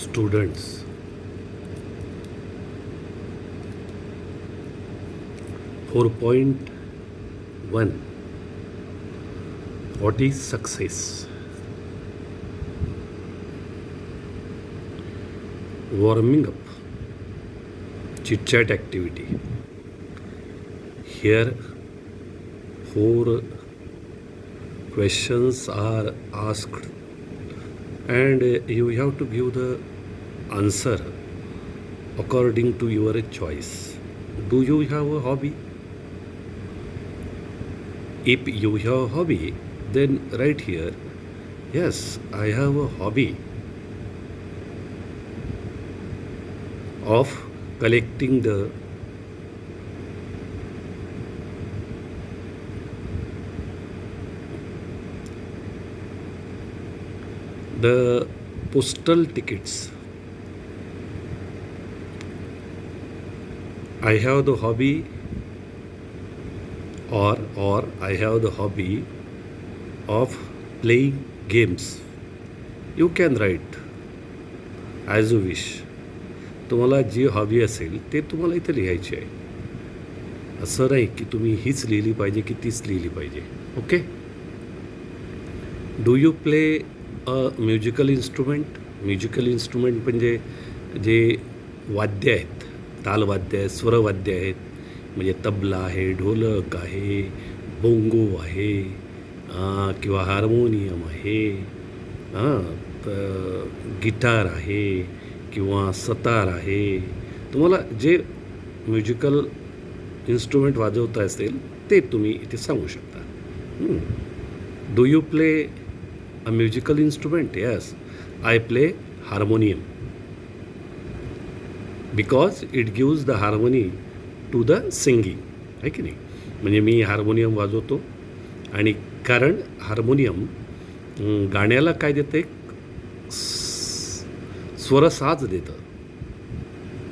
Students, 4.1. What is success? Warming up, chit chat activity. Here, 4 questions are asked, and you have to give the answer according to your choice. Do you have a hobby? If you have a hobby, then write here, yes, I have a hobby of collecting the postal tickets. I have the hobby, or I have the hobby of playing games. You can write as you wish. तुम्हाला जी hobby असेल ते तुम्हाला इथं लिहायची आहे. असं नाही की तुम्ही हीच लिहिली पाहिजे की तीच लिहिली पाहिजे. Okay. Do you play a musical instrument? Musical instrument म्हणजे जे वाद्य आहेत, तालवाद्य आहेत, स्वरवाद्य आहेत. म्हणजे तबला आहे, ढोलक आहे, बोंगो आहे, किंवा हार्मोनियम आहे, गिटार आहे किंवा सतार आहे. तुम्हाला जे म्युझिकल इन्स्ट्रुमेंट वाजवता असेल ते तुम्ही इथे सांगू शकता. Do you play a musical instrument? Yes, I play harmonium because it gives the harmony to the singing. आहे की नाही? म्हणजे मी हार्मोनियम वाजवतो, आणि कारण हार्मोनियम गाण्याला काय देतं, एक स्वरसाज देतं.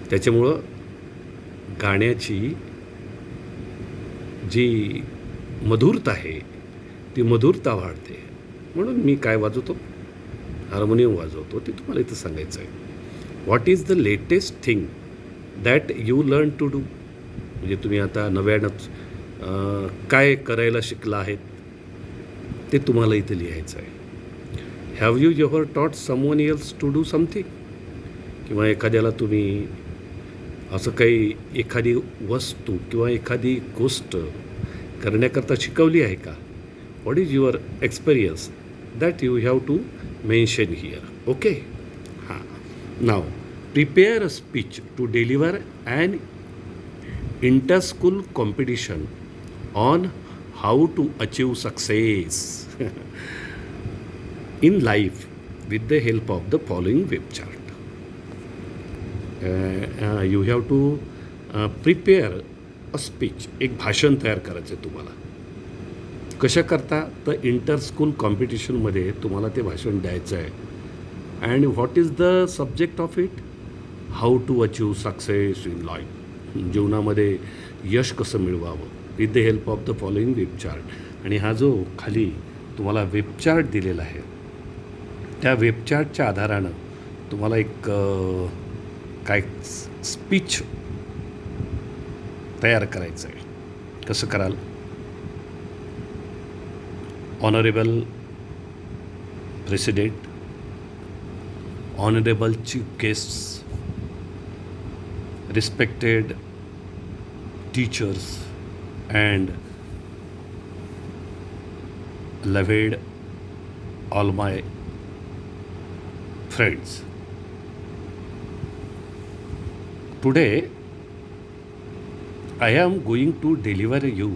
त्याच्यामुळं गाण्याची जी मधुरता आहे ती मधुरता वाढते. म्हणून मी काय वाजवतो? हार्मोनियम वाजवतो. ते तुम्हाला इथं सांगायचं आहे. What is the latest thing that you learn to do? म्हणजे तुम्ही आता नव्यानं काय करायला शिकला आहेत ते तुम्हाला इथे लिहायचं आहे. Have you ever taught someone else to do something? किंवा एखाद्याला तुम्ही असं काही एखादी वस्तू किंवा एखादी गोष्ट करण्याकरता शिकवली आहे का? What is your experience that you have to mention here. Okay. हां. Now prepare a speech to deliver an interschool competition on how to achieve success in life with the help of the following web chart. You have to prepare a speech. एक भाषण तयार करायचं आहे तुम्हाला. कशा करता? तर इंटर स्कूल कॉम्पिटिशनमध्ये तुम्हाला ते भाषण द्यायचं आहे. And what is the subject of it? How to achieve success in life. जीवनामध्ये यश कसं मिळवावं with the help of the following web chart. आणि हा जो खाली तुम्हाला वेब चार्ट दिलेला आहे, त्या वेब चार्टच्या आधारानं तुम्हाला एक काय स्पीच तयार करायचं आहे. कसं कराल? Honourable president, honourable chief guests, respected teachers, and loved all my friends. Today I am going to deliver you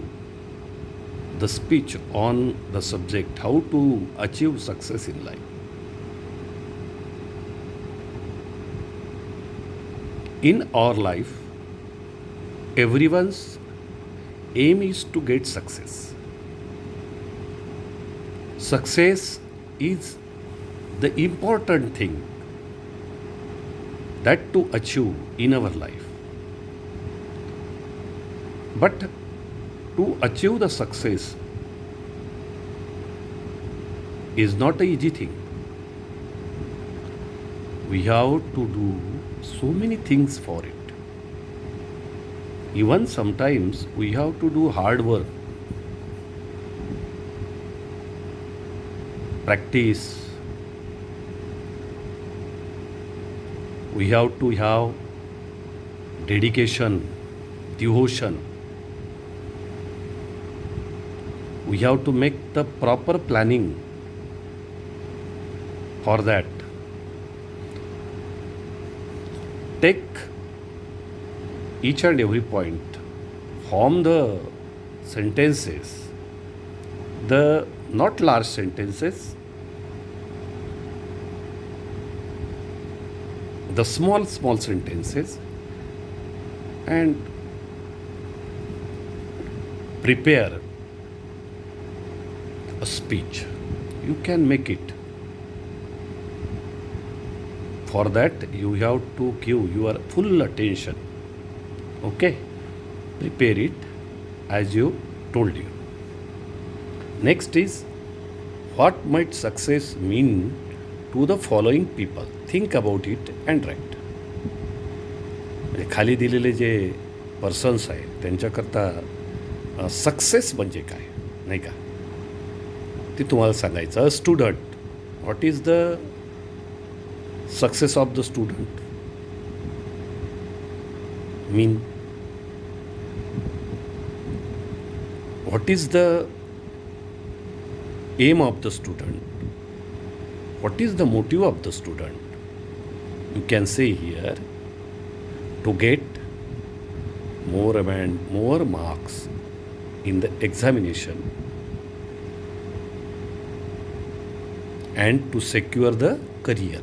the speech on the subject how to achieve success in life. In our life, everyone's aim is to get success. Success is the important thing that to achieve in our life. But to achieve the success is not an easy thing. We have to do so many things for it. Even sometimes we have to do hard work, practice. We have to have dedication, devotion. We have to make the proper planning for that. Take each and every point, form the sentences, the not large sentences, the small sentences, and prepare a speech. You can make it. For that, you have to give your full attention. Okay? Prepare it as you told you. Next is, what might success mean to the following people? Think about it and write. म्हणजे खाली दिलेले जे persons आहेत त्यांच्याकरता success म्हणजे काय, नाही का, ते तुम्हाला सांगायचं. Student, what is the success of the student mean? What is the aim of the student? What is the motive of the student? You can say here, to get more and more marks in the examination and to secure the career.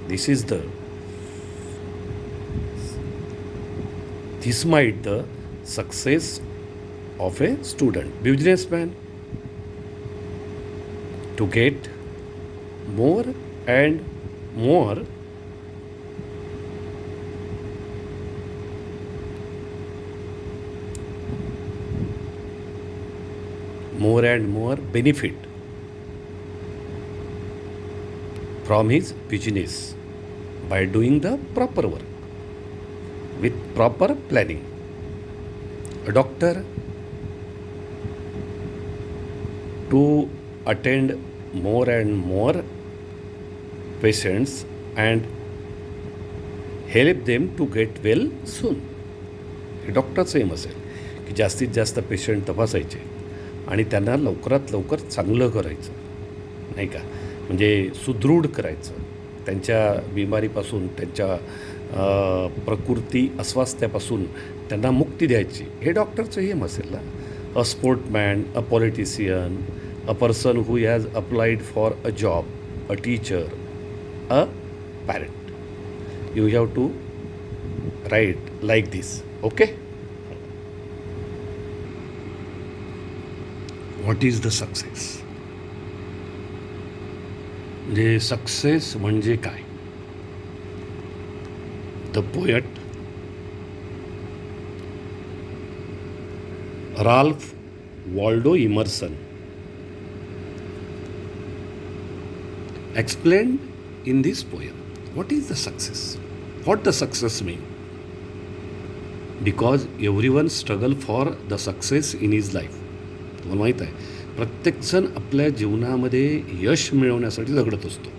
This might the success of a student. Businessman, to get more and more benefit from his business by doing the proper work with proper planning. A doctor, to attend more and more patients and help them to get well soon. हे डॉक्टरचं aim असेल की जास्तीत जास्त patient तपासायचे आणि त्यांना लवकरात लवकर चांगलं करायचं, नाही का, म्हणजे सुदृढ करायचं, त्यांच्या बिमारीपासून, त्यांच्या प्रकृती अस्वास्थ्यापासून त्यांना मुक्ती द्यायची. हे डॉक्टरचं एम असेल ना. A sportsman, a politician, a person who has applied for a job, a teacher, a parent. You have to write like this. Okay? What is the success? म्हणजे सक्सेस म्हणजे काय? The poet Ralph Waldo Emerson explained in this poem what is the success, what the success mean, because everyone struggle for the success in his life. तुम्हाला माहीत आहे, प्रत्येकजण आपल्या जीवनामध्ये यश मिळवण्यासाठी झगडत असतो.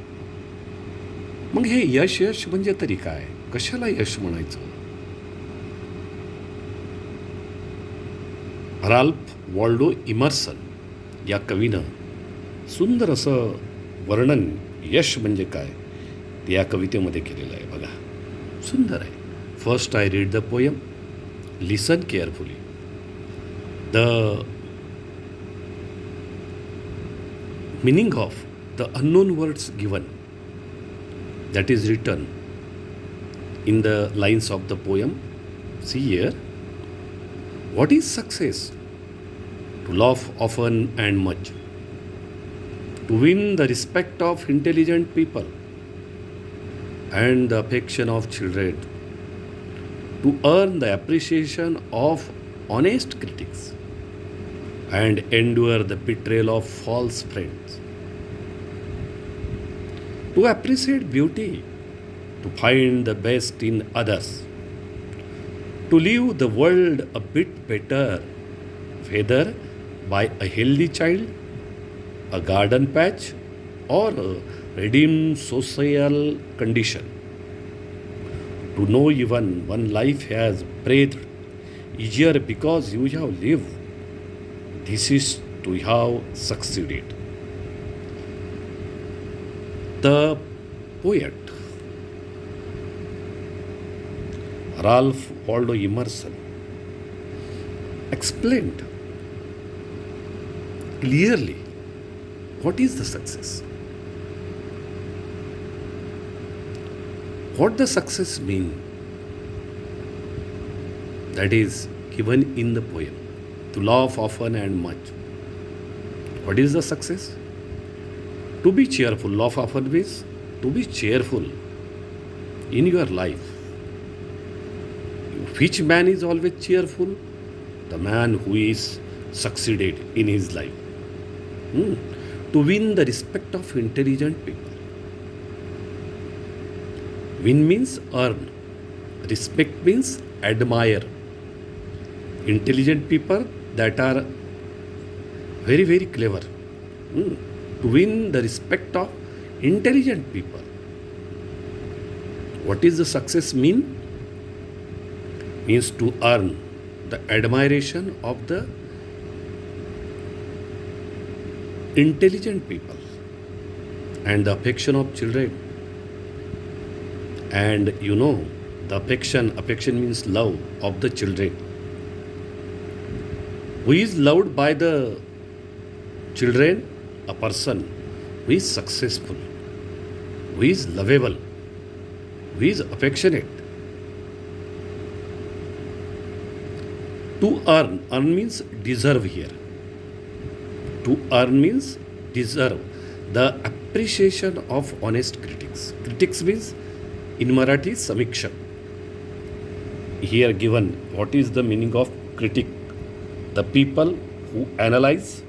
मग हे यश म्हणजे तरी काय, कशाला यश म्हणायचं? राल्फ वॉल्डो इमर्सन या कवीनं सुंदर असं वर्णन यश म्हणजे काय ते या कवितेमध्ये केलेलं आहे. बघा, सुंदर आहे. First I read the poem, listen carefully. The meaning of the unknown words given, that is written in the lines of the poem. See here, what is success? To laugh often and much, to win the respect of intelligent people and the affection of children, to earn the appreciation of honest critics and endure the betrayal of false friends, to appreciate beauty to find the best in others, to leave the world a bit better, whether by a healthy child, a garden patch, or a redeemed social condition. To know even one life has breathed easier because you have lived. This is to have succeeded. The poet Ralph Waldo Emerson explained clearly what is the success. What the success mean? That is given in the poem. To laugh often and much. What is the success? To be cheerful. Laugh often means to be cheerful in your life. Which man is always cheerful? The man who is succeeded in his life. To win the respect of intelligent people. Win means earn. Respect means admire. Intelligent people that are very, very clever. To win the respect of intelligent people. What is the success mean? Means to earn the admiration of the intelligent people and the affection of children. And the affection means love of the children. Who is loved by the children? A person who is successful, who is lovable, who is affectionate. To earn means deserve here. To earn means deserve the appreciation of honest critics. Critics means in Marathi samikshak. Here given what is the meaning of critic? The people who analyze,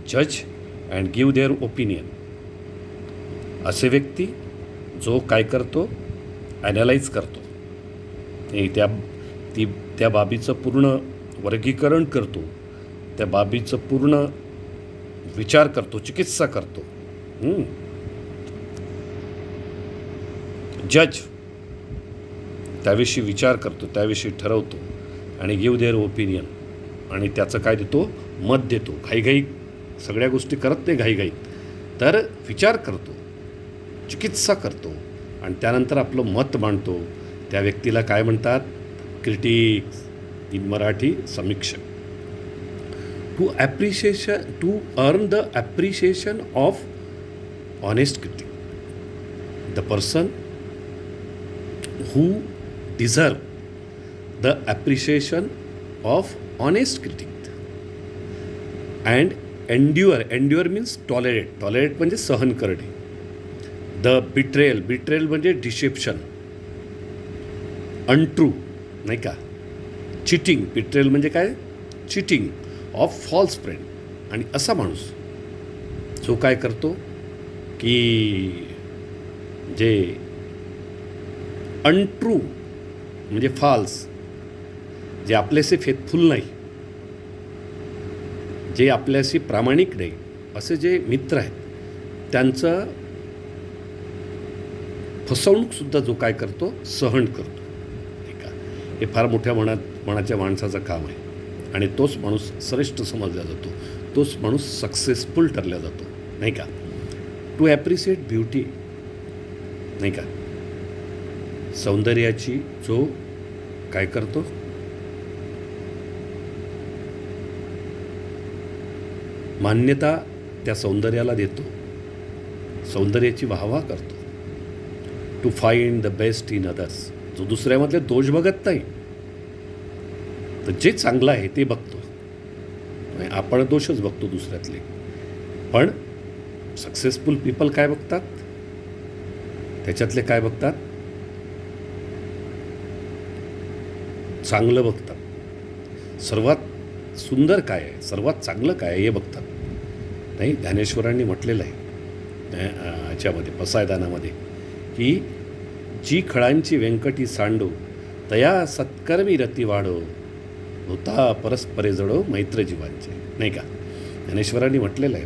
judge and give their opinion. असे व्यक्ती जो काय करतो? Analyse करतो. त्या बाबीचं पूर्ण वर्गीकरण करतो, त्या बाबीचं पूर्ण विचार करतो, चिकित्सा करतो. जज त्याविषयी विचार करतो, त्याविषयी ठरवतो आणि गिव्ह देअर ओपिनियन आणि त्याचं काय देतो? मत देतो. घाईघाई सगळ्या गोष्टी करत नाही घाईघाईत, तर विचार करतो, चिकित्सा करतो आणि त्यानंतर आपलं मत मांडतो. त्या व्यक्तीला काय म्हणतात? क्रिटिक्स. इन मराठी समीक्षक. To earn the appreciation of honest critic. The person who deserve the appreciation of honest critic and endure means tolerate म्हणजे सहन करणे. the betrayal म्हणजे डिसेप्शन, untrue नाही का, चिटिंग. betrayal म्हणजे काय? Cheating of false friend. आणि असा माणूस जो काय करतो की जे अनट्रू म्हणजे फॉल्स, जे आपल्याशी फेथफुल नाही, जे आपल्याशी प्रामाणिक नाही, असे जे मित्र आहेत त्यांचं फसवणूकसुद्धा जो काय करतो? सहन करतो. ठीक आहे. हे फार मोठ्या मनाच्या माणसाचं काम आहे आणि तोच माणूस श्रेष्ठ समजला जातो, तोच माणूस सक्सेसफुल ठरला जातो नाही का. टू ॲप्रिशिएट ब्युटी नाही का, सौंदर्याची जो काय करतो? मान्यता त्या सौंदर्याला देतो, सौंदर्याची वाहवा करतो. To find the best in others, जो दुसऱ्यामधले दोष बघत नाही, तर जे चांगलं आहे ते बघतो. आपण दोषच बघतो दुसऱ्यातले. पण सक्सेसफुल पीपल काय बघतात? त्याच्यातले काय बघतात? चांगलं बघतात. सर्वात सुंदर काय आहे, सर्वात चांगलं काय आहे हे बघतात. नाही, ज्ञानेश्वरांनी म्हटलेलं आहे याच्यामध्ये पसायदानामध्ये की जी खळांची व्यंकटी सांडो तया सत्कर्मी रती वाढो होता परस्परे जडो मैत्र जीवांचे, नाही का? ज्ञानेश्वरांनी म्हटलेलं आहे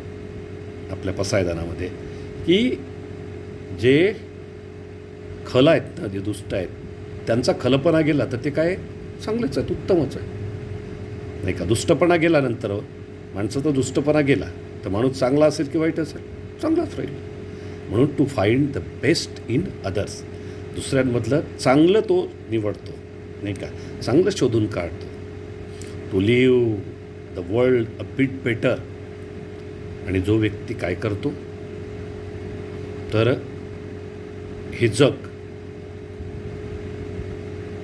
आपल्या पसायदानामध्ये की जे खल आहेत ना, जे दुष्ट आहेत, त्यांचा खलपणा गेला तर ते काय चांगलंच आहे, उत्तमच आहे, नाही का? दुष्टपणा गेल्यानंतर माणसाचा दुष्टपणा गेला तर माणूस चांगला असेल की वाईट असेल, चांगलाच राहील. म्हणून to find the best in others, दुसऱ्यांमधलं चांगलं तो निवडतो, नाही का? चांगलं शोधून काढतो. To leave the world a bit better. आणि जो व्यक्ती काय करतो तर हे जग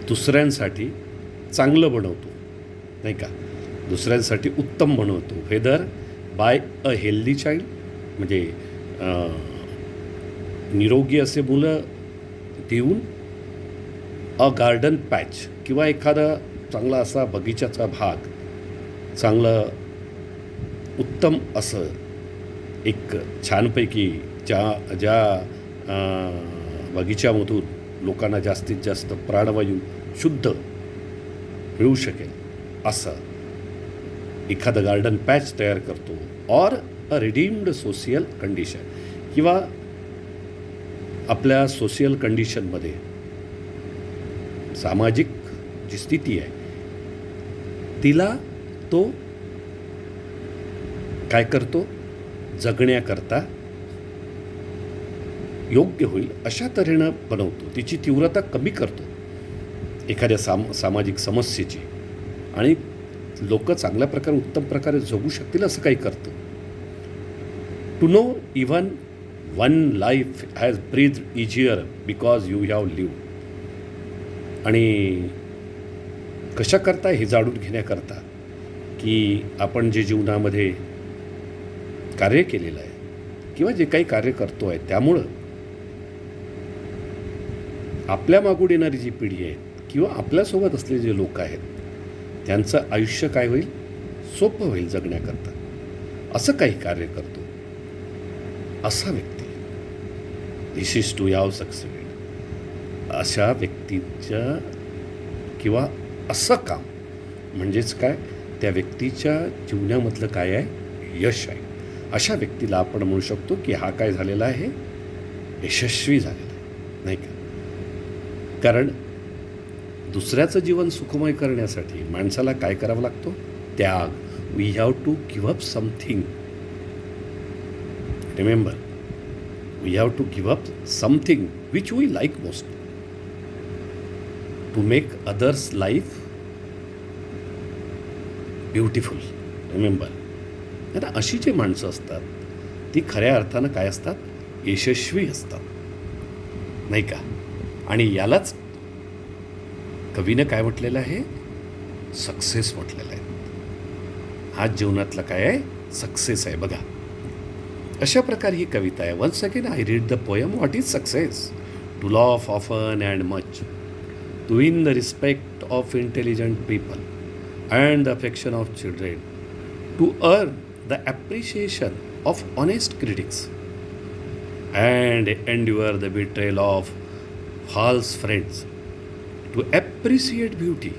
दुसऱ्यांसाठी चांगलं बनवतो, नाही का? दुसऱ्यांसाठी उत्तम बनवतो. Whether by a healthy child, म्हणजे निरोगी असे मुलं देऊन, अ गार्डन पॅच किंवा एखादा चांगला असा बगीचाचा भाग, चांगलं उत्तम असं एक छानपैकी ज्या बगीच्यामधून लोकांना जास्तीत जास्त प्राणवायू शुद्ध मिळू शकेल असं एखादं गार्डन पॅच तयार करतो. Or a redeemed social condition, किंवा आपल्या सोशियल कंडिशनमध्ये सामाजिक जी स्थिती आहे तिला तो काय करतो, जगण्याकरता योग्य होईल अशा तऱ्हेनं बनवतो, तिची तीव्रता कमी करतो एखाद्या सामाजिक समस्येची, आणि लोक चांगल्या प्रकारे उत्तम प्रकारे जगू शकतील असं काही करतो. To know even one life has breathe easier because you have live. आणि कशा करता हे जाणून घेण्याकरता की आपण जे जीवनामध्ये कार्य केलेलं आहे किंवा जे काही कार्य करतो आहे त्यामुळं आपल्या मागून येणारी जी पिढी आहे किंवा आपल्यासोबत असलेले जे लोक आहेत त्यांचं आयुष्य काय होईल, सोपं होईल जगण्याकरता, असं काही कार्य करतो असा व्यक्ती, this is to have succeeded. अशा व्यक्तीच्या किंवा असं काम म्हणजेच काय, त्या व्यक्तीच्या जीवनामधलं काय आहे, यश आहे. अशा व्यक्तीला आपण म्हणू शकतो की हा काय झालेला आहे, यशस्वी झालेला आहे, नाही का? कारण दुसऱ्याचं जीवन सुखमय करण्यासाठी माणसाला काय करावं लागतो, त्याग. We have to give up something. Remember, we have to give up something which we like most to make others life beautiful. Remember, आता अशी जी माणसं असतात ती खऱ्या अर्थानं काय असतात, यशस्वी असतात, नाही का? आणि यालाच कवीनं काय म्हटलेलं आहे, सक्सेस म्हटलेलं आहे. हा जीवनातला काय आहे, सक्सेस आहे. बघा, अशा प्रकारे ही कविता आहे. Once again I read the poem. What is success? To love often and much, to win the respect of intelligent people and the affection of children, to earn the appreciation of honest critics and endure the betrayal of false friends, to appreciate beauty,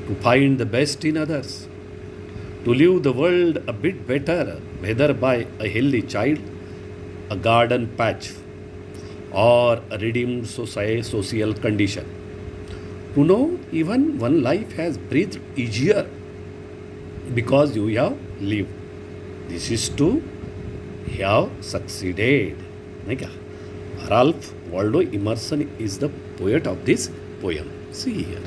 to find the best in others, to live the world a bit better, whether by a healthy child, a garden patch, or a redeemed social condition, to know even one life has breathed easier because you have lived. This is to have succeeded, नाही का? Ralph Waldo Emerson is the poet of this poem. See here.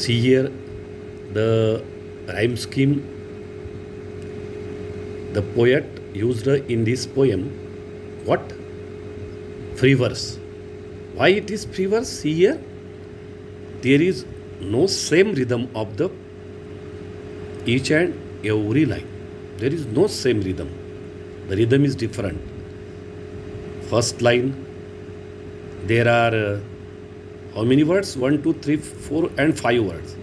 See here the rhyme scheme the poet used in this poem. What? Free verse. Why it is free verse? See here. There is no same rhythm of the each and every line. There is no same rhythm. The rhythm is different. First line, there are how many words? 1, 2, 3, 4 and 5 words.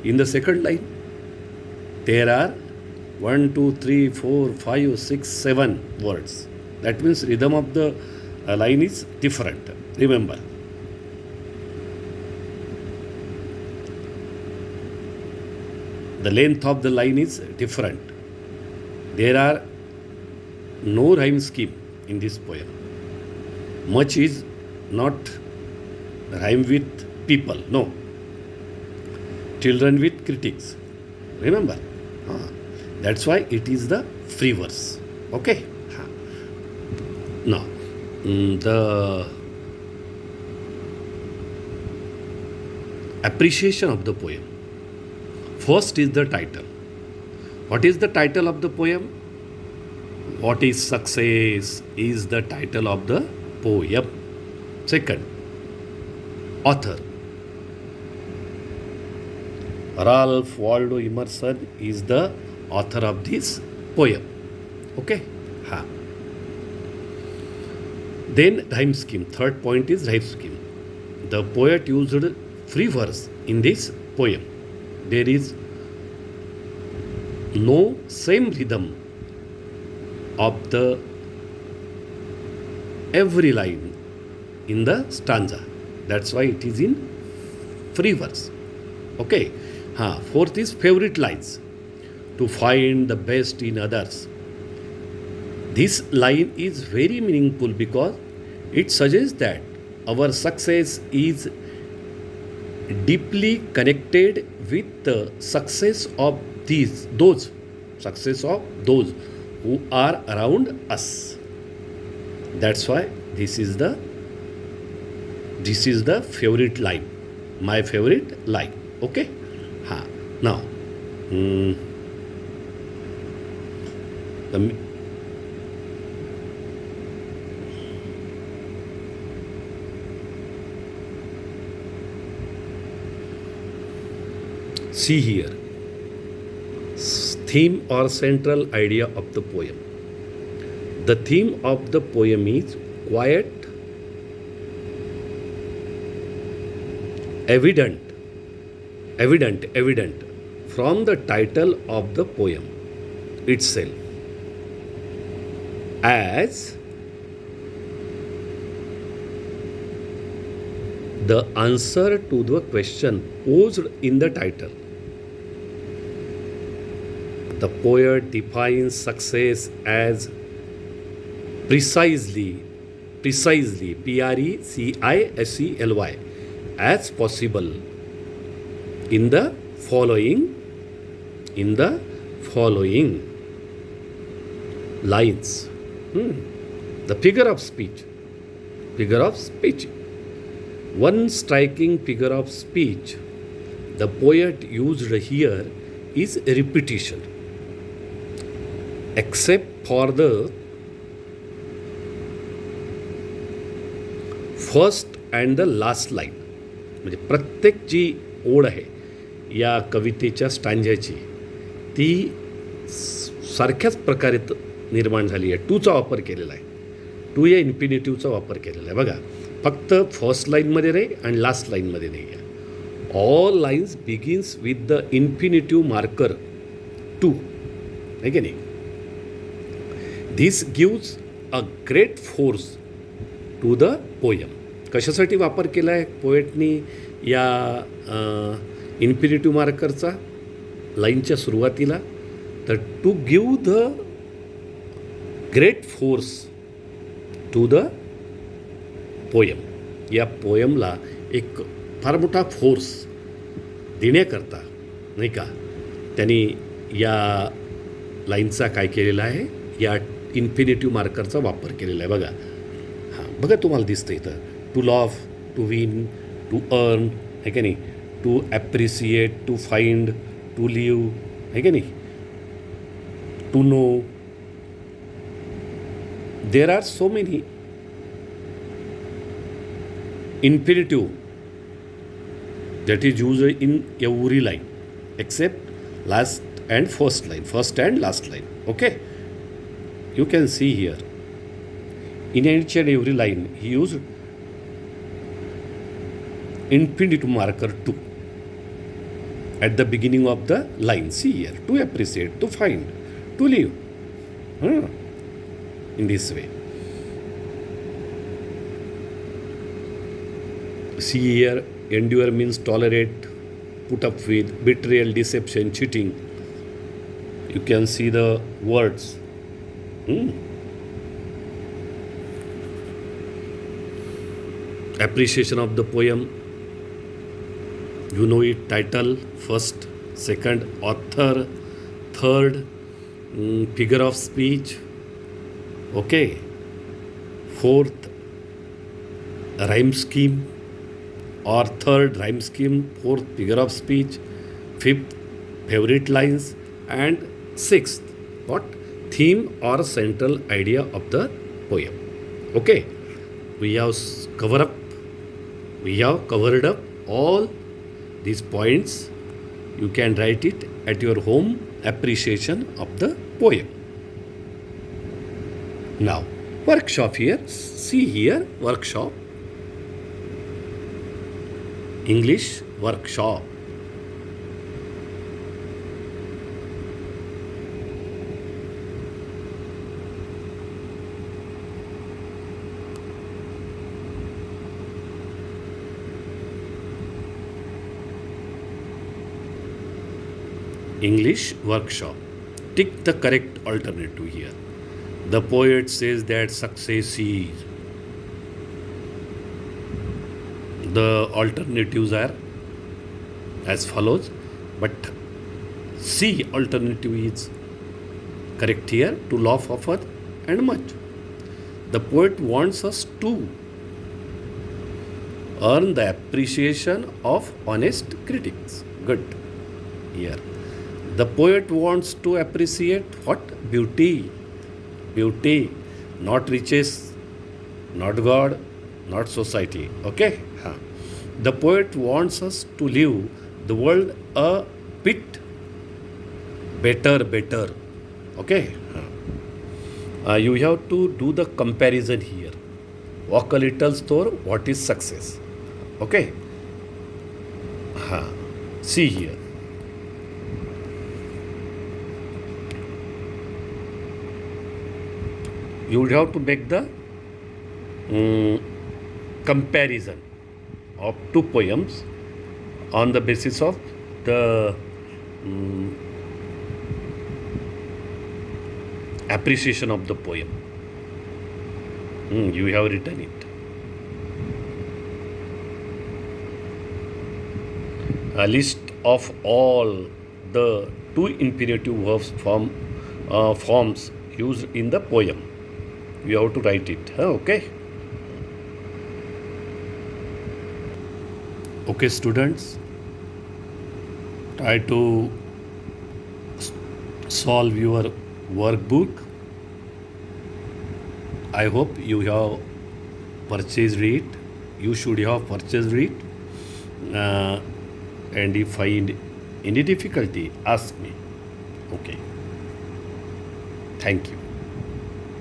In the second line, there are 1, 2, 3, 4, 5, 6, 7 words. That means rhythm of the line is different. Remember. The length of the line is different. There are no rhyme scheme in this poem. Much is not rhyme with people. No. Children with critics. Remember. That's why it is the free verse. Okay. Now, the appreciation of the poem. First is the title. What is the title of the poem? What is success is the title of the poem. Second, author. Ralph Waldo Emerson is the author of this poem. Okay? Then rhyme scheme. Third point is rhyme scheme. The poet used free verse in this poem. There is no same rhythm of the every line in the stanza. That's why it is in free verse. Okay. Fourth is favorite lines. To find the best in others. This line is very meaningful because it suggests that our success is deeply connected with the success of those who are around us. That's why this is the favorite line, my favorite line. Okay. Now, see here, theme or central idea of the poem. The theme of the poem is quiet, evident from the title of the poem itself as the answer to the question posed in the title. The poet defines success as precisely, PRECISELY, as possible in the following lines. The figure of speech. One striking figure of speech the poet used here is repetition, except for the first and the last line. म्हणजे प्रत्येक जी ओळ आहे या कवितेच्या स्टांजाची ती सारख्याच प्रकारे निर्माण झाली आहे. टूचा वापर केलेला आहे. टू या इन्फिनिटिव्हचा वापर केलेला आहे. बघा, फक्त फर्स्ट लाईनमध्ये नाही आणि लास्ट लाईनमध्ये नाही आहे. All lines begins with the infinitive marker to, आहे की नाही. This gives a great force to the poem. कशासाठी वापर केला आहे पोएटनी या इन्फिनिटिव्ह मार्करचा लाईनच्या सुरुवातीला? तर to give the great force to the poem. या पोयमला एक फार मोठा फोर्स देण्याकरता, नाही का, त्यांनी या लाईनचा काय केलेला आहे, या इन्फिनिटिव्ह मार्करचा वापर केलेला आहे. बघा, बघा तुम्हाला दिसतं इथं. To love, to win, to earn, आहे का नाही, to appreciate, to find, to live, आहे का नाही, to know. There are so many infinitive that is used in every line except last and first line, first and last line. Okay, you can see here in each and every line he used infinitive marker to at the beginning of the line. See here, to appreciate, to find, to live. In this way. See here, endure means tolerate, put up with, betrayal, deception, cheating. You can see the words. Appreciation of the poem. You know it, title, first, second, author, third, figure of speech. Okay. Fourth, rhyme scheme, or third, rhyme scheme, fourth, figure of speech, fifth, favorite lines, and sixth, what? Theme or central idea of the poem. Okay. We have covered up all these points. You can write it at your home, appreciation of the poem. Now, workshop here. See here, workshop. English workshop. English workshop. Tick the correct alternative here. The poet says that success is. The alternatives are as follows, but C alternative is correct here, to laugh often and much. The poet wants us to earn the appreciation of honest critics. Good. Here. The poet wants to appreciate what? Beauty. Beauty. Not riches, not God, not society. Okay? The poet wants us to live the world a bit better. Okay? You have to do the comparison here. Walk a little store, what is success? Okay? See here. You would have to make the comparison of two poems on the basis of the appreciation of the poem. You have written it. A list of all the two infinitive verbs forms used in the poem. You have to write it. Okay. Okay, students. Try to solve your workbook. I hope you have purchased it. You should have purchased it. And if find any difficulty, ask me. Okay. Thank you.